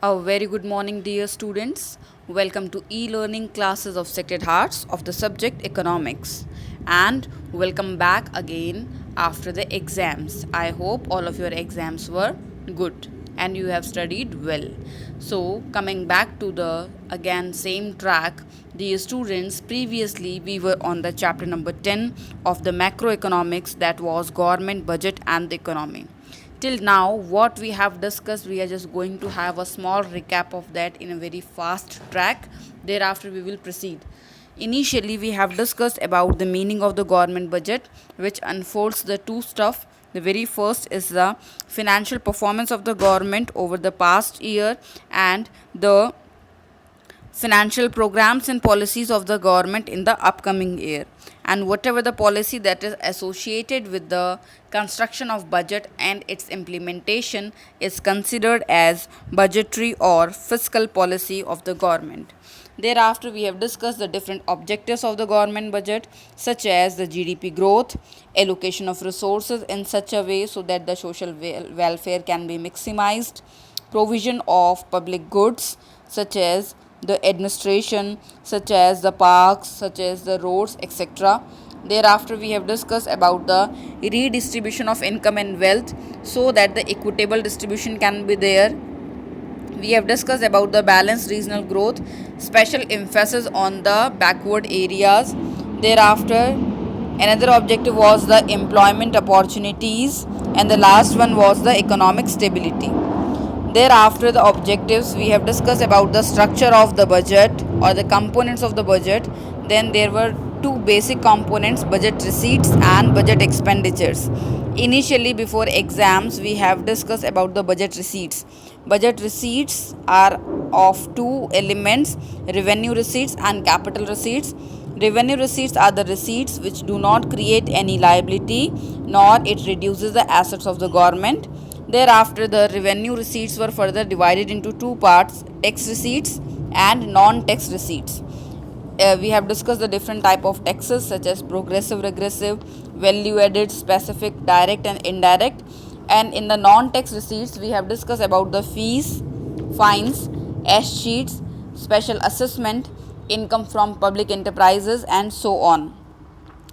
A very good morning, dear students. Welcome to e-learning classes of Sacred Hearts of the subject economics. And welcome back again after the exams. I hope all of your exams were good and you have studied well. So, coming back to the again same track, dear students, previously we were on the chapter number 10 of the macroeconomics, that was government budget and the economy. Till now, what we have discussed, we are just going to have a small recap of that in a very fast track. Thereafter, we will proceed. Initially, we have discussed about the meaning of the government budget, which unfolds the two stuff. The very first is the financial performance of the government over the past year and the financial programs and policies of the government in the upcoming year, and whatever the policy that is associated with the construction of budget and its implementation is considered as budgetary or fiscal policy of the government. Thereafter, we have discussed the different objectives of the government budget, such as the GDP growth, allocation of resources in such a way so that the social welfare can be maximized, provision of public goods such as the administration, such as the parks, such as the roads, etc. Thereafter, we have discussed about the redistribution of income and wealth so that the equitable distribution can be there. We have discussed about the balanced regional growth, special emphasis on the backward areas. Thereafter, another objective was the employment opportunities, and the last one was the economic stability. Thereafter, the objectives, we have discussed about the structure of the budget or the components of the budget. Then there were two basic components, budget receipts and budget expenditures. Initially, before exams, we have discussed about the budget receipts. Budget receipts are of two elements, revenue receipts and capital receipts. Revenue receipts are the receipts which do not create any liability nor it reduces the assets of the government. Thereafter, the revenue receipts were further divided into two parts, tax receipts and non-tax receipts. We have discussed the different type of taxes such as progressive, regressive, value added, specific, direct and indirect. And in the non-tax receipts, we have discussed about the fees, fines, S sheets, special assessment, income from public enterprises and so on.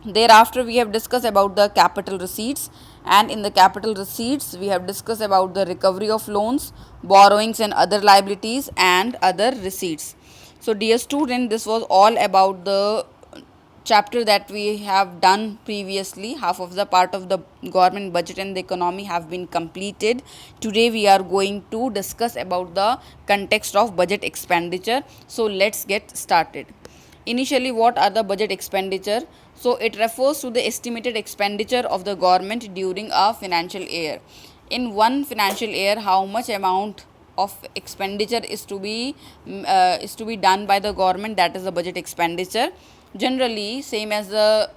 Thereafter, we have discussed about the capital receipts, and in the capital receipts we have discussed about the recovery of loans, borrowings and other liabilities and other receipts. So dear student, this was all about the chapter that we have done previously. Half of the part of the government budget and the economy have been completed. Today we are going to discuss about the context of budget expenditure. So let's get started. Initially, what are the budget expenditure? So it refers to the estimated expenditure of the government during a financial year. In one financial year, how much amount of expenditure is to be done by the government, that is the budget expenditure. Generally, same as the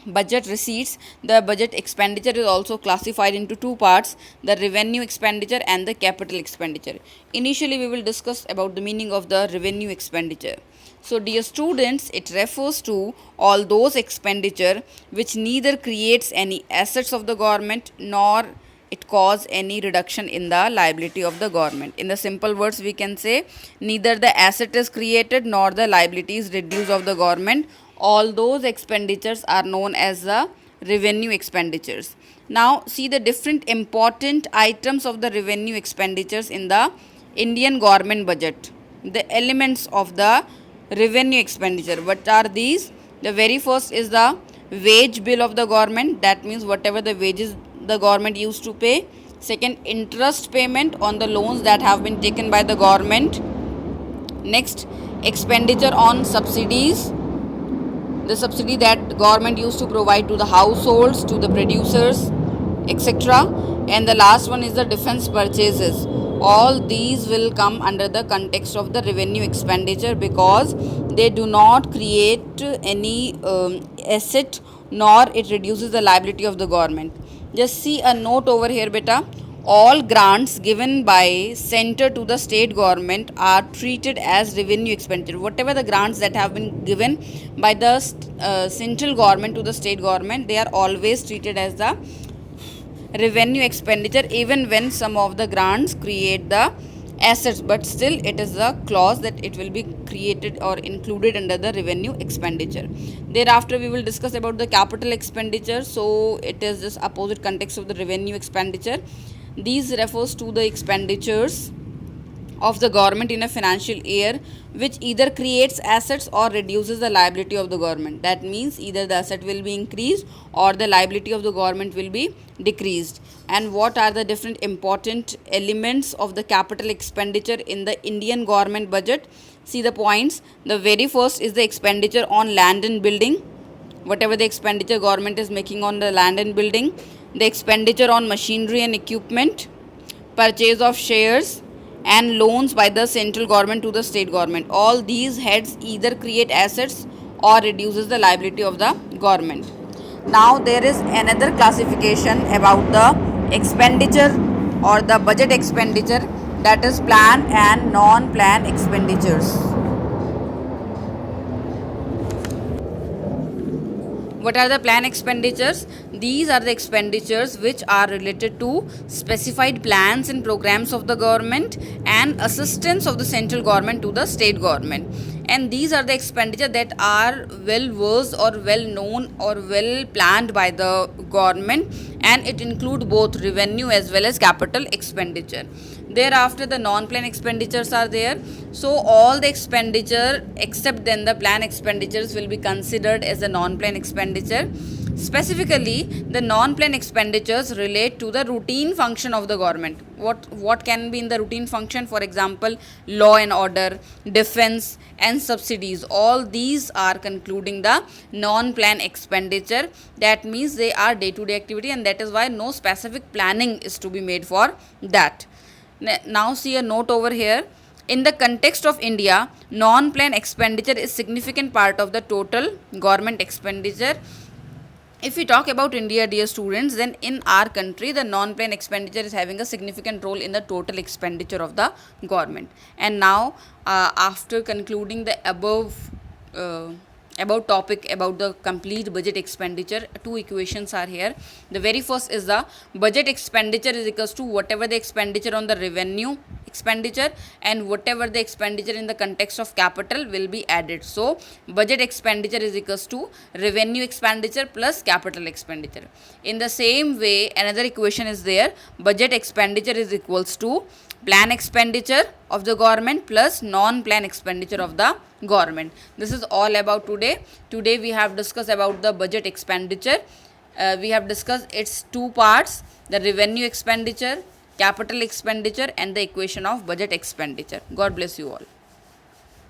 budget receipts, the budget expenditure is also classified into two parts, the revenue expenditure and the capital expenditure. Initially, we will discuss about the meaning of the revenue expenditure. So dear students, it refers to all those expenditure which neither creates any assets of the government nor it cause any reduction in the liability of the government. In the simple words, we can say neither the asset is created nor the liability is reduced of the government. All those expenditures are known as the revenue expenditures. Now see the different important items of the revenue expenditures in the Indian government budget. The elements of the revenue expenditure, what are these? The very first is the wage bill of the government, that means whatever the wages the government used to pay. Second, interest payment on the loans that have been taken by the government. Next, expenditure on subsidies, the subsidy that government used to provide to the households, to the producers, etc. And the last one is the defense purchases. All these will come under the context of the revenue expenditure because they do not create any asset nor it reduces the liability of the government. Just see a note over here, beta. All grants given by center to the state government are treated as revenue expenditure. Whatever the grants that have been given by the central government to the state government, they are always treated as the revenue expenditure, even when some of the grants create the assets, but still it is a clause that it will be created or included under the revenue expenditure. Thereafter we will discuss about the capital expenditure. So it is just opposite context of the revenue expenditure. These refers to the expenditures of the government in a financial year which either creates assets or reduces the liability of the government. That means either the asset will be increased or the liability of the government will be decreased. And what are the different important elements of the capital expenditure in the Indian government budget? See the points. The very first is the expenditure on land and building. Whatever the expenditure government is making on the land and building, the expenditure on machinery and equipment, purchase of shares, and loans by the central government to the state government. All these heads either create assets or reduces the liability of the government. Now there is another classification about the expenditure or the budget expenditure, that is planned and non-planned expenditures. What are the planned expenditures? These are the expenditures which are related to specified plans and programs of the government and assistance of the central government to the state government. And these are the expenditure that are well versed or well known or well planned by the government, and it includes both revenue as well as capital expenditure. Thereafter the non-plan expenditures are there. So all the expenditure except then the plan expenditures will be considered as a non-plan expenditure. Specifically, the non-plan expenditures relate to the routine function of the government. What can be in the routine function? For example, law and order, defense, and subsidies. All these are concluding the non-plan expenditure. That means they are day-to-day activity, and that is why no specific planning is to be made for that. Now see a note over here. In the context of India, non-plan expenditure is significant part of the total government expenditure. If we talk about India, dear students, then in our country, the non-plan expenditure is having a significant role in the total expenditure of the government. And now, after concluding the above topic about the complete budget expenditure, two equations are here. The very first is the budget expenditure is equals to whatever the expenditure on the revenue expenditure and whatever the expenditure in the context of capital will be added. So budget expenditure is equals to revenue expenditure plus capital expenditure. In the same way, another equation is there. Budget expenditure is equals to plan expenditure of the government plus non-plan expenditure of the government. This is all about today. Today we have discussed about the budget expenditure. We have discussed its two parts: the revenue expenditure, capital expenditure, and the equation of budget expenditure. God bless you all.